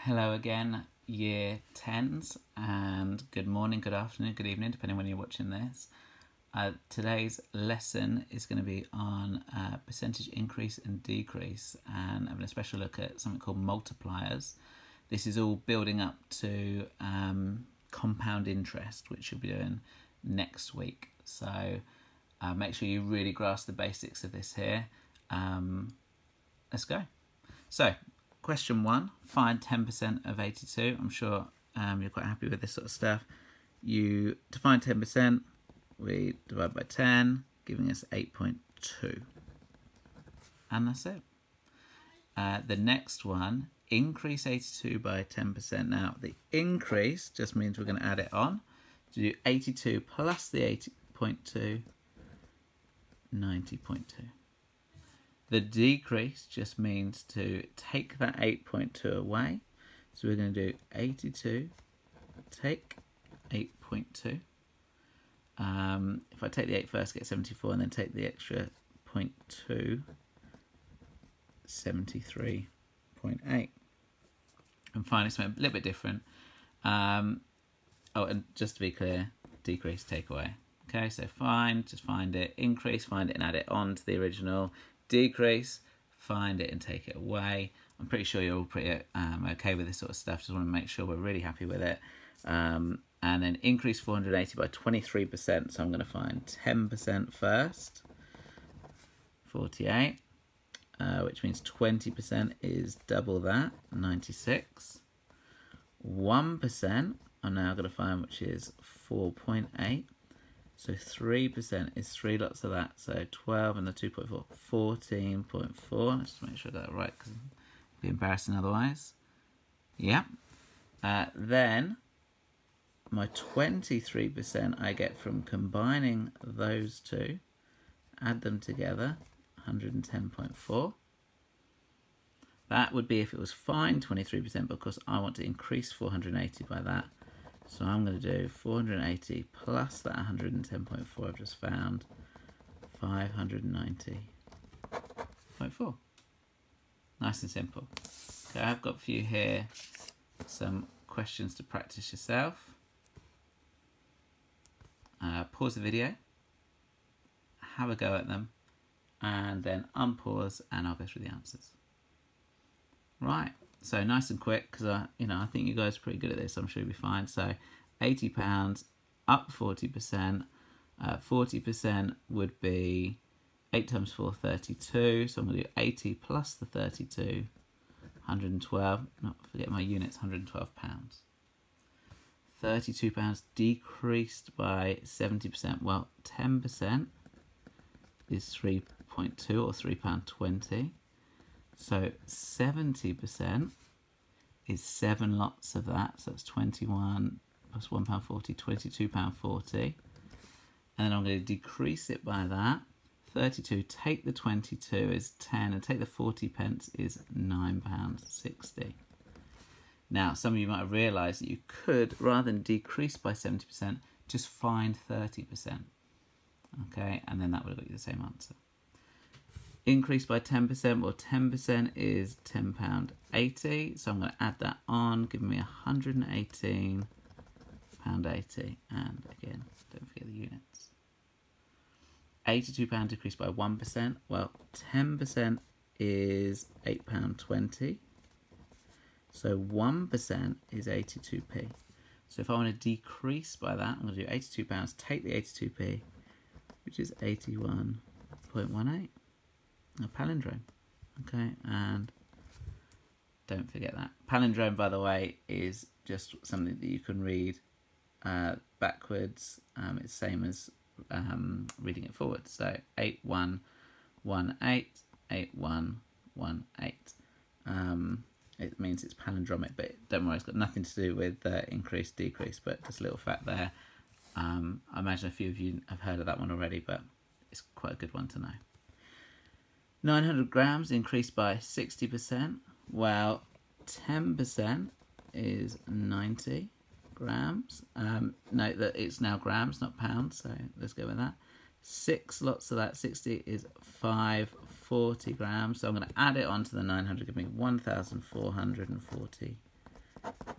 Hello again, Year 10s, and good morning, good afternoon, good evening, depending when you're watching this. Today's lesson is going to be on percentage increase and decrease, and having a special look at something called multipliers. This is all building up to compound interest, which you'll be doing next week. So make sure you really grasp the basics of this here. Let's go. So, question 1, find 10% of 82. I'm sure you're quite happy with this sort of stuff. To find 10%, we divide by 10, giving us 8.2. And that's it. The next one, increase 82 by 10%. Now, the increase just means we're going to add it on. To do 82 plus the 80.2, 90.2. The decrease just means to take that 8.2 away. So we're going to do 82, take 8.2. If I take the 8 first, get 74, and then take the extra 0.2, 73.8. And finally, something a little bit different. And just to be clear, decrease, take away. Okay, so just find it, increase, find it and add it on to the original. Decrease, find it and take it away. I'm pretty sure you're all pretty okay with this sort of stuff. Just want to make sure we're really happy with it. And then increase 480 by 23%. So I'm going to find 10% first. 48, which means 20% is double that, 96. 1% I'm now going to find, which is 4.8. So 3% is 3 lots of that. So 12 and the 2.4, 14.4. Let's just make sure I got that right because it'd be embarrassing otherwise. Yeah. Then my 23% I get from combining those two. Add them together, 110.4. That would be if it was fine 23%, because I want to increase 480 by that. So I'm going to do 480 plus that 110.4 I've just found, 590.4. Nice and simple. Okay, I've got for you here some questions to practice yourself. Pause the video, have a go at them, and then unpause and I'll go through the answers. Right. So nice and quick, because I think you guys are pretty good at this. I'm sure you'll be fine. So £80 up 40%. 40% would be 8 times 4, 32. So I'm going to do 80 plus the 32, 112. Not forget my units, £112. £32 decreased by 70%. Well, 10% is 3.2 or £3.20. So 70% is 7 lots of that. So that's 21 plus £1.40, £22.40. And then I'm going to decrease it by that. 32, take the 22 is 10, and take the 40p is £9.60. Now, some of you might have realised that you could, rather than decrease by 70%, just find 30%. Okay, and then that would have got you the same answer. Increase by 10%, well 10% is £10.80, so I'm going to add that on, giving me £118.80, and again, don't forget the units. £82 decreased by 1%, well 10% is £8.20, so 1% is 82p. So if I want to decrease by that, I'm going to do £82, take the 82p, which is 81.18. A palindrome. Okay, and don't forget that. Palindrome, by the way, is just something that you can read backwards. It's the same as reading it forward. So 8118, 8118. It means it's palindromic, but don't worry, it's got nothing to do with increase, decrease, but just a little fact there. I imagine a few of you have heard of that one already, but it's quite a good one to know. 900 grams increased by 60%. Well, 10% is 90 grams. Note that it's now grams, not pounds, so let's go with that. 6 lots of that 60 is 540 grams. So I'm going to add it onto the 900, give me 1,440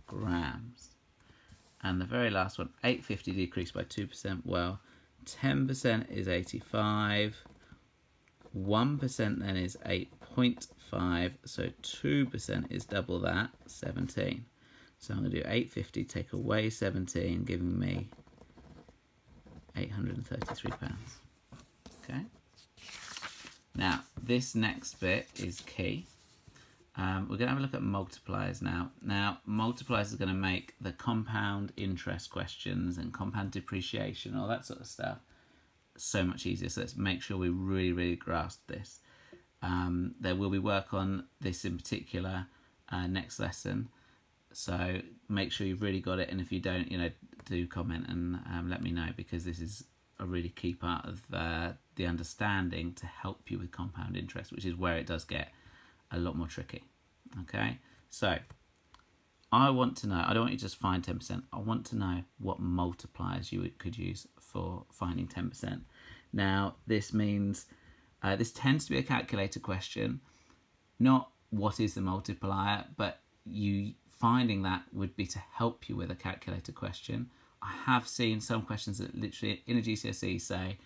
grams. And the very last one, 850 decreased by 2%. Well, 10% is 85. 1% then is 8.5. So 2% is double that, 17. So I'm going to do 850, take away 17, giving me £833. Okay. Now, this next bit is key. We're going to have a look at multipliers now. Now, multipliers are going to make the compound interest questions and compound depreciation, all that sort of stuff, so much easier. So let's make sure we really grasp this. There will be work on this in particular next lesson. So make sure you've really got it. And if you don't, do comment and let me know, because this is a really key part of the understanding to help you with compound interest, which is where it does get a lot more tricky. Okay, so I want to know, I don't want you to just find 10%, I want to know what multipliers you could use for finding 10%. Now this means, this tends to be a calculator question, not what is the multiplier, but you finding that would be to help you with a calculator question. I have seen some questions that literally in a GCSE say,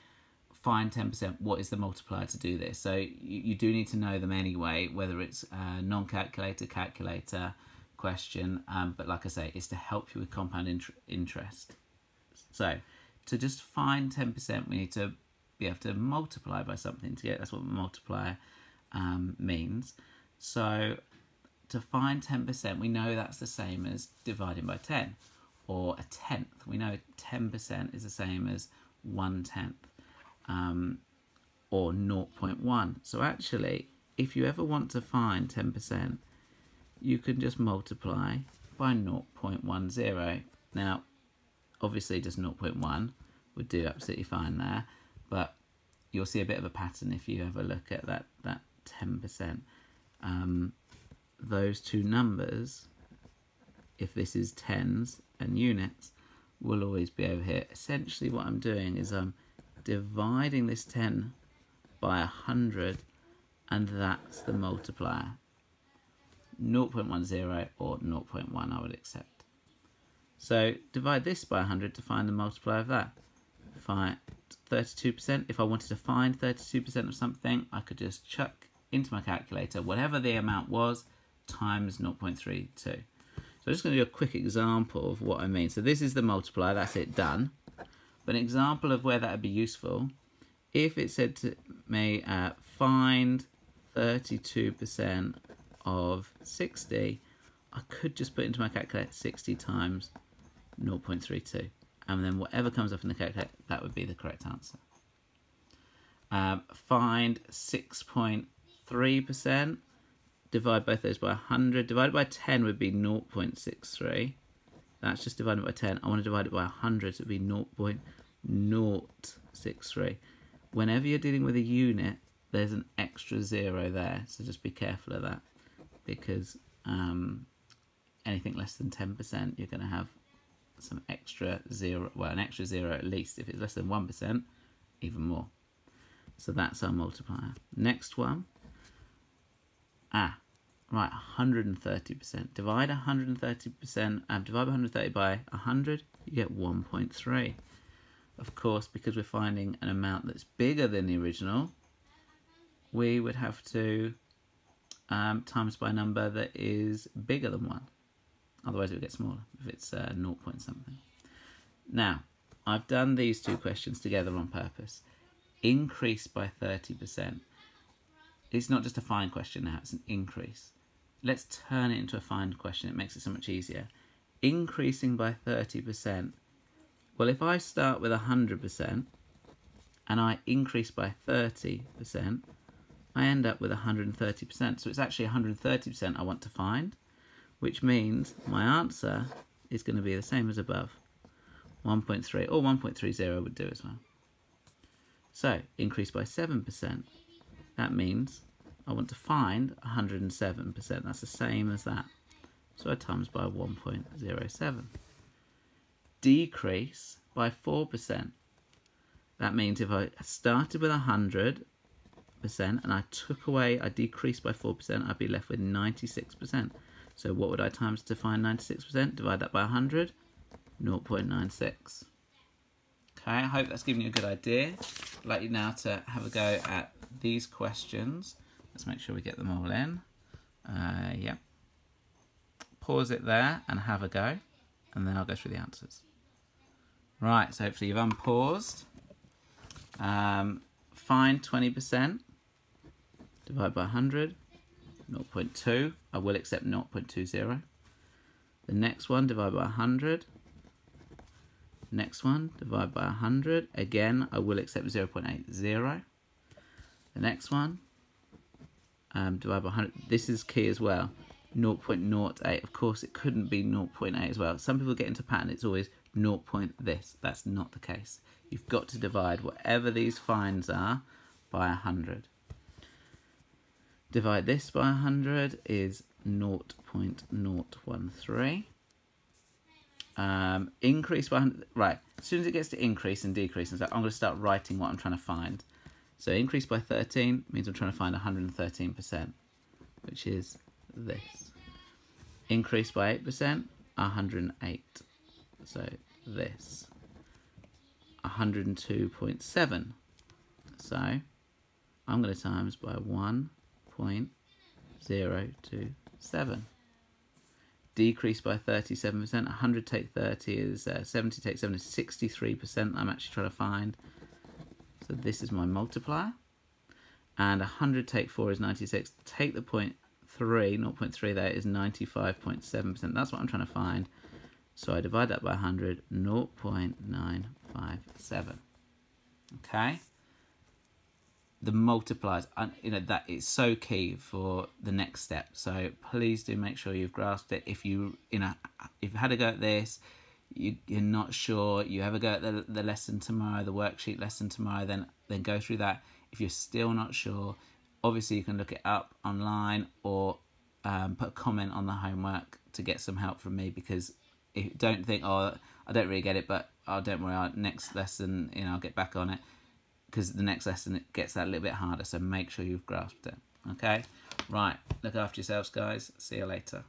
find 10%, what is the multiplier to do this? So you do need to know them anyway, whether it's a non-calculator, calculator question, but like I say, it's to help you with compound interest. So to just find 10%, we need to be able to multiply by something to get, that's what multiplier means. So to find 10%, we know that's the same as dividing by 10, or a tenth. We know 10% is the same as 1/10. Or 0.1. So actually, if you ever want to find 10%, you can just multiply by 0.10. Now, obviously just 0.1 would do absolutely fine there, but you'll see a bit of a pattern if you ever look at that 10%. Those two numbers, if this is tens and units, will always be over here. Essentially what I'm doing is I'm dividing this 10 by 100, and that's the multiplier. 0.10 or 0.1 I would accept. So divide this by 100 to find the multiplier of that. Find 32%. If I wanted to find 32% of something, I could just chuck into my calculator whatever the amount was times 0.32. So I'm just going to do a quick example of what I mean. So this is the multiplier, that's it, done. But an example of where that would be useful, if it said to me, find 32% of 60, I could just put into my calculator 60 times 0.32. And then whatever comes up in the calculator, that would be the correct answer. Find 6.3%, divide both those by 100. Divided by 10 would be 0.63. That's just divided by 10. I want to divide it by 100, so it would be 0.063. Whenever you're dealing with a unit, there's an extra 0 there, so just be careful of that, because anything less than 10%, you're going to have some extra 0, well, an extra 0 at least. If it's less than 1%, even more. So that's our multiplier. Next one. Right, 130%. Divide 130%, divide 130 by 100, you get 1.3. Of course, because we're finding an amount that's bigger than the original, we would have to times by a number that is bigger than 1. Otherwise it would get smaller if it's 0 point something. Now, I've done these two questions together on purpose. Increase by 30%. It's not just a find question now, it's an increase. Let's turn it into a find question. It makes it so much easier. Increasing by 30%. Well, if I start with 100% and I increase by 30%, I end up with 130%. So it's actually 130% I want to find, which means my answer is going to be the same as above. 1.3 or 1.30 would do as well. So increase by 7%. That means I want to find 107%. That's the same as that. So I times by 1.07. Decrease by 4%. That means if I started with 100% and I decreased by 4%, I'd be left with 96%. So what would I times to find 96%? Divide that by 100, 0.96. Okay, I hope that's given you a good idea. I'd like you now to have a go at these questions. Let's make sure we get them all in. Yeah. Pause it there and have a go, and then I'll go through the answers. Right, so hopefully you've unpaused. Find 20%, divide by 100, 0.2. I will accept 0.20. The next one, divide by 100. Next one, divide by 100. Again, I will accept 0.80. The next one, divide by 100. This is key as well. 0.08. Of course, it couldn't be 0.8 as well. Some people get into pattern. It's always 0. This. That's not the case. You've got to divide whatever these finds are by 100. Divide this by 100 is 0.013. Increase by 100. Right. As soon as it gets to increase and decrease, and so I'm going to start writing what I'm trying to find. So increase by 13 means I'm trying to find 113%, which is this. Increase by 8%, 108. So this. 102.7. So I'm going to times by 1.027. Decrease by 37%. 100 take 30 is 70 take 7 is 63%. I'm actually trying to find. So this is my multiplier. And 100 take 4 is 96. Take the 0.3 there is 95.7%. That's what I'm trying to find. So I divide that by 100, 0.957. Okay? The multipliers, that is so key for the next step. So please do make sure you've grasped it. If you've had a go at this, you're not sure, you have a go at the lesson tomorrow, the worksheet lesson tomorrow, then go through that. If you're still not sure, obviously you can look it up online or put a comment on the homework to get some help from me, because don't think, oh, I don't really get it, but don't worry, next lesson, I'll get back on it, because the next lesson it gets that a little bit harder, so make sure you've grasped it. Okay? Right, look after yourselves, guys. See you later.